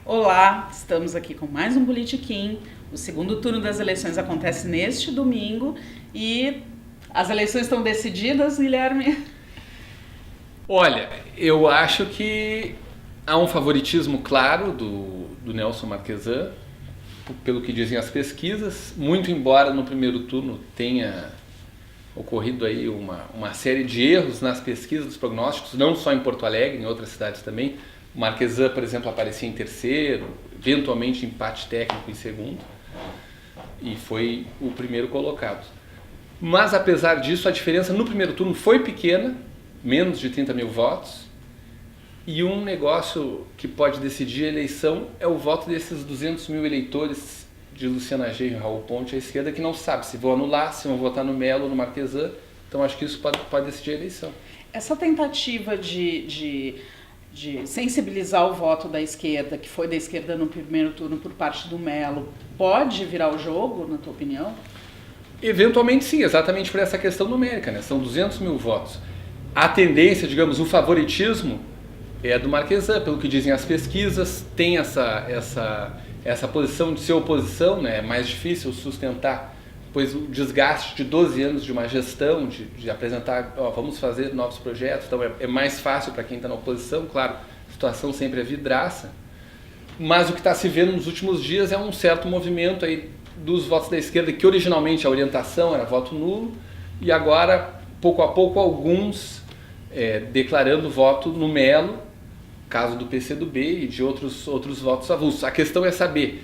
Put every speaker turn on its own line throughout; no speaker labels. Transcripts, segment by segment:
Olá, estamos aqui com mais um Politiquim. O segundo turno das eleições acontece neste domingo e as eleições estão decididas, Guilherme?
Olha, eu acho que há um favoritismo claro do Nelson Marquesan, pelo que dizem as pesquisas, muito embora no primeiro turno tenha ocorrido aí uma série de erros nas pesquisas dos prognósticos, não só em Porto Alegre, em outras cidades também. O Marquesan, por exemplo, aparecia em terceiro, eventualmente empate técnico em segundo, e foi o primeiro colocado. Mas, apesar disso, a diferença no primeiro turno foi pequena, menos de 30 mil votos, e um negócio que pode decidir a eleição é o voto desses 200 mil eleitores de Luciana Genro e Raul Ponte à esquerda, que não sabe se vão anular, se vão votar no Melo ou no Marquesan. Então, acho que isso pode decidir a eleição.
Essa tentativa de sensibilizar o voto da esquerda, que foi da esquerda no primeiro turno por parte do Melo, pode virar o jogo, na tua opinião?
Eventualmente sim, exatamente por essa questão numérica, né? São 200 mil votos. A tendência, digamos, o favoritismo é do Marquesan, pelo que dizem as pesquisas, tem essa posição de ser oposição, né? É mais difícil sustentar, pois o desgaste de 12 anos de uma gestão, de apresentar, vamos fazer novos projetos, então é mais fácil para quem está na oposição, claro, a situação sempre é vidraça, mas o que está se vendo nos últimos dias é um certo movimento aí dos votos da esquerda, que originalmente a orientação era voto nulo, e agora, pouco a pouco, alguns declarando voto no Melo, caso do PCdoB e de outros votos avulsos. A questão é saber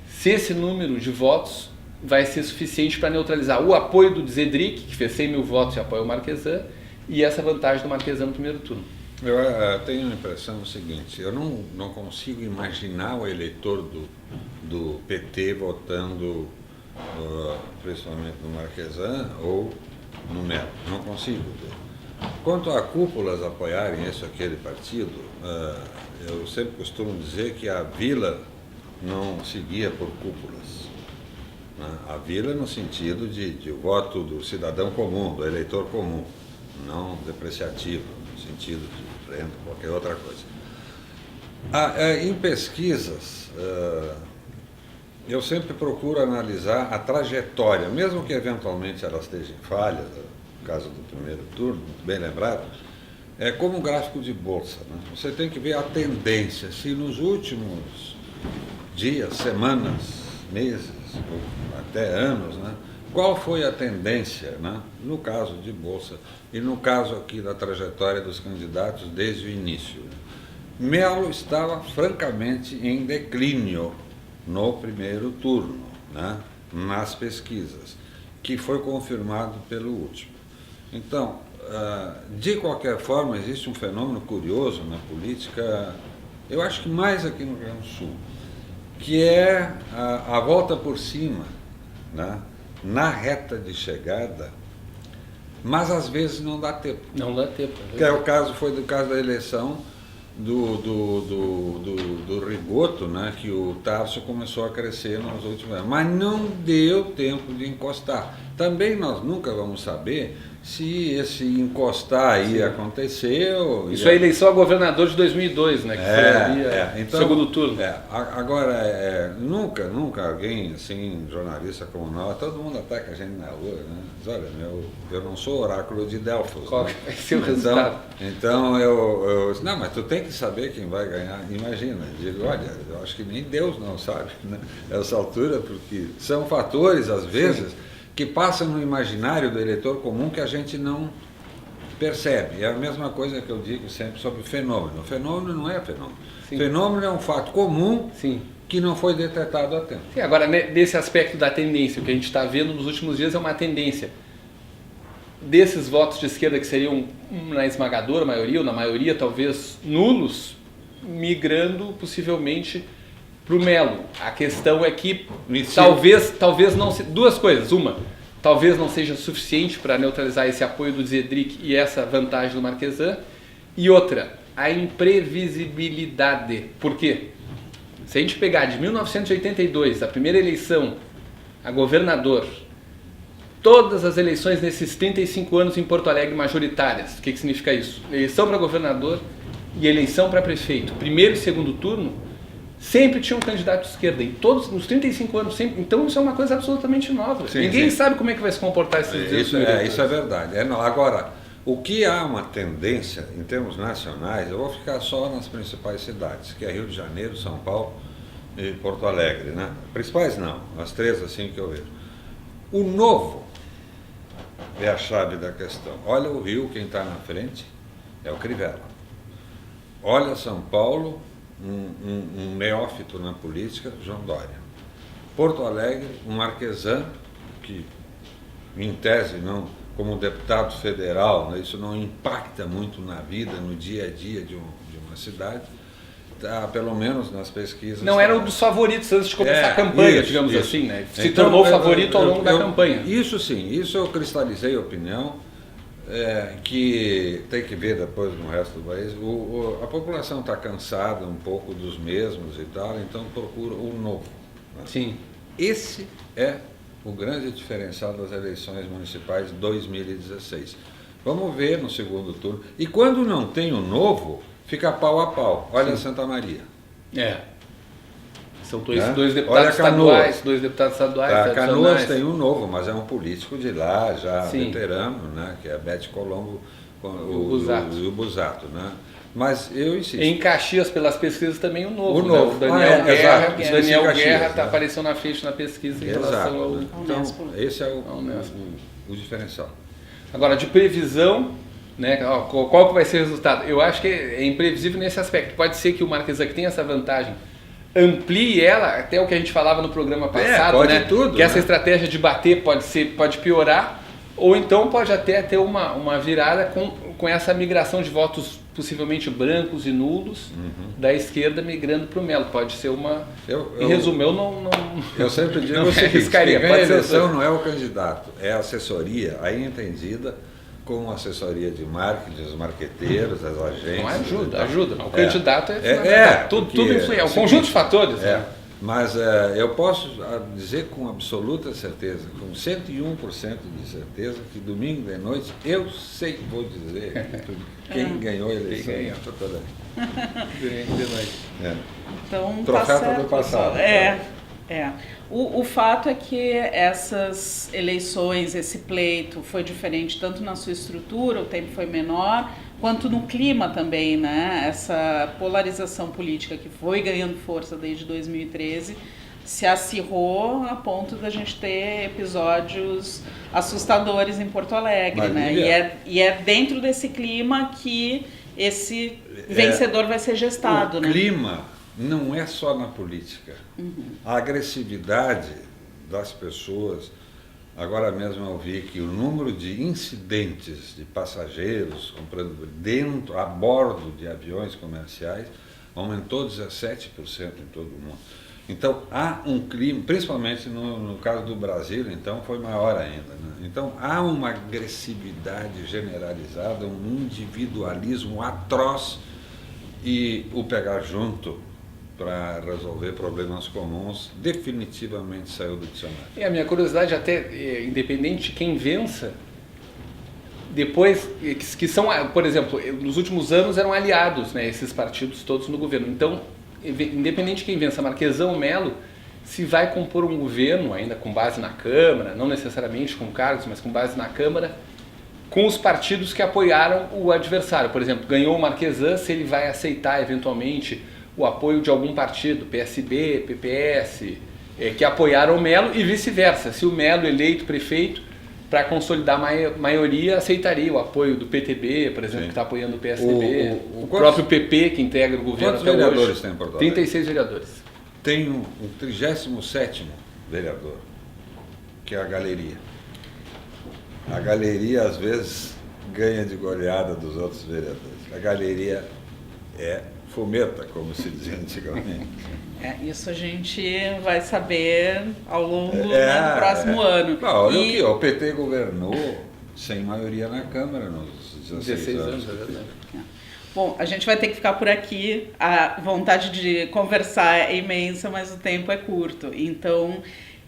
se esse número de votos vai ser suficiente para neutralizar o apoio do Zedric, que fez 100 mil votos e apoia o Marquesan, e essa vantagem do Marquesan no primeiro turno.
Eu tenho a impressão do seguinte, eu não consigo imaginar o eleitor do PT votando principalmente no Marquesan ou no Melo, não consigo ver. Quanto a cúpulas apoiarem esse ou aquele partido, eu sempre costumo dizer que a Vila não seguia por cúpulas. A Vila no sentido de voto do cidadão comum, do eleitor comum, não depreciativo, no sentido de renda, qualquer outra coisa. Em pesquisas, eu sempre procuro analisar a trajetória, mesmo que eventualmente ela esteja em falhas, no caso do primeiro turno, muito bem lembrado, é como um gráfico de bolsa, né? Você tem que ver a tendência, se nos últimos dias, semanas, meses, ou até anos, né? Qual foi a tendência, né? No caso de bolsa e no caso aqui da trajetória dos candidatos desde o início. Melo estava francamente em declínio no primeiro turno, né? Nas pesquisas, que foi confirmado pelo último. Então, de qualquer forma, existe um fenômeno curioso na política, eu acho que mais aqui no Rio Grande do Sul, que é a volta por cima, né, na reta de chegada, mas às vezes não dá tempo.
Não dá tempo.
Que foi do caso da eleição do Rigoto, né, que o Tarso começou a crescer nos últimos anos, mas não deu tempo de encostar. Também nós nunca vamos saber se esse encostar aí aconteceu.
Isso é a eleição a governador de 2002, né? Que foi ali
então,
segundo turno.
Agora, nunca alguém, assim, jornalista como nós, todo mundo ataca a gente na rua, né? Diz, olha, eu não sou oráculo de Delfos.
Qual
né?
vai ser o resultado?
Então eu não, mas tu tem que saber quem vai ganhar. Imagina, eu digo, olha, eu acho que nem Deus não sabe, né? Nessa altura, porque são fatores, às vezes, que passam no imaginário do eleitor comum que a gente não percebe. É a mesma coisa que eu digo sempre sobre fenômeno. Fenômeno não é fenômeno. Sim. Fenômeno é um fato comum. Sim. Que não foi detectado a tempo.
Sim, agora, nesse aspecto da tendência, o que a gente está vendo nos últimos dias é uma tendência desses votos de esquerda que seriam na esmagadora maioria, ou na maioria talvez nulos, migrando possivelmente para o Melo. A questão é que talvez não... Duas coisas. Uma, talvez não seja suficiente para neutralizar esse apoio do Zedric e essa vantagem do Marquesan. E outra, a imprevisibilidade. Por quê? Se a gente pegar de 1982, a primeira eleição a governador, todas as eleições nesses 35 anos em Porto Alegre majoritárias, o que significa isso? Eleição para governador e eleição para prefeito, primeiro e segundo turno, sempre tinha um candidato de esquerda, em todos, nos 35 anos, sempre. Então isso é uma coisa absolutamente nova.
Sim,
Ninguém
sim.
sabe como é que vai se comportar esses 200 mil eleitores.
Isso é verdade. Agora, o que há uma tendência, em termos nacionais, eu vou ficar só nas principais cidades, que é Rio de Janeiro, São Paulo e Porto Alegre, né? Principais não, as três assim que eu vejo. O novo é a chave da questão. Olha o Rio, quem está na frente é o Crivella. Olha São Paulo, um neófito na política, João Dória. Porto Alegre, um Marquesan, que em tese não, como deputado federal, né, isso não impacta muito na vida, no dia a dia de uma cidade, tá, pelo menos nas pesquisas.
Não era um dos favoritos antes de começar a campanha, digamos
isso.
assim, né? Se
Então,
tornou favorito ao longo da campanha.
Isso sim, isso eu cristalizei a opinião, que tem que ver depois no resto do país. A população está cansada um pouco dos mesmos e tal, então procura o novo. Né?
Sim.
Esse é o grande diferencial das eleições municipais de 2016. Vamos ver no segundo turno. E quando não tem o novo, fica pau a pau. Olha Santa Maria.
São dois deputados estaduais,
Canoas tem um novo, mas é um político de lá, já veterano, né, que é a Bete Colombo o Busato. Né? Mas eu insisto.
Em Caxias, pelas pesquisas, também o novo.
O novo.
Né? O Daniel Guerra,
exato.
Daniel Guerra
né?
apareceu na frente na pesquisa em relação ao...
Então, esse é o diferencial.
Agora, de previsão, né, qual que vai ser o resultado? Eu acho que é imprevisível nesse aspecto. Pode ser que o Marquesan, que tem essa vantagem, amplie ela, até o que a gente falava no programa passado,
pode
né?
tudo,
que essa
né?
estratégia de bater pode piorar, ou então pode até ter uma virada com essa migração de votos possivelmente brancos e nulos da esquerda migrando para o Melo. Pode ser uma... Em resumo,
eu sempre digo
não
o seguinte,
arriscaria.
quem ganha a eleição não é o candidato, é a assessoria, aí entendida como assessoria de marketing, os marqueteiros, as agências.
Não, ajuda. O candidato tudo influencia, é um conjunto de fatores. Né?
Mas eu posso dizer com absoluta certeza, com 101% de certeza, que domingo de noite eu vou dizer quem ganhou a eleição.
Quem ganhou. De noite.
Então,
Troféu
tá certo,
do passado.
O fato é que essas eleições, esse pleito foi diferente tanto na sua estrutura, o tempo foi menor, quanto no clima também, né? Essa polarização política que foi ganhando força desde 2013 se acirrou a ponto da gente ter episódios assustadores em Porto Alegre, né? E é dentro desse clima que esse vencedor vai ser gestado, né?
O clima não é só na política. A agressividade das pessoas, agora mesmo eu vi que o número de incidentes de passageiros comprando a bordo de aviões comerciais aumentou 17% em todo o mundo. Então há um clima, principalmente no caso do Brasil, então foi maior ainda. Né? Então há uma agressividade generalizada, um individualismo atroz e o pegar junto para resolver problemas comuns definitivamente saiu do dicionário.
A minha curiosidade até, independente de quem vença, depois, que são, por exemplo, nos últimos anos eram aliados, né, esses partidos todos no governo. Então, independente de quem vença, Marquesan ou Melo, se vai compor um governo, ainda com base na Câmara, não necessariamente com cargos, mas com base na Câmara, com os partidos que apoiaram o adversário. Por exemplo, ganhou o Marquesan, se ele vai aceitar eventualmente o apoio de algum partido, PSB, PPS, que apoiaram o Melo e vice-versa. Se o Melo eleito prefeito, para consolidar a maioria, aceitaria o apoio do PTB, por exemplo, que está apoiando o PSDB, o próprio PP, que integra o governo até hoje.
Quantos vereadores tem em Porto Alegre? 36
vereadores.
Tem o 37º vereador, que é a Galeria. A Galeria, às vezes, ganha de goleada dos outros vereadores. A Galeria fomenta, como se dizia antigamente.
Isso a gente vai saber ao longo do próximo ano.
Olha o PT governou sem maioria na Câmara nos 16 anos.
Bom, a gente vai ter que ficar por aqui. A vontade de conversar é imensa, mas o tempo é curto. Então,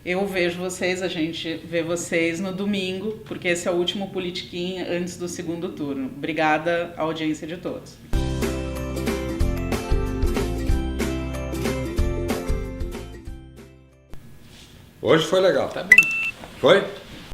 eu vejo vocês, a gente vê vocês no domingo, porque esse é o último Politiquim antes do segundo turno. Obrigada à audiência de todos.
Hoje foi legal.
Tá bem.
Foi?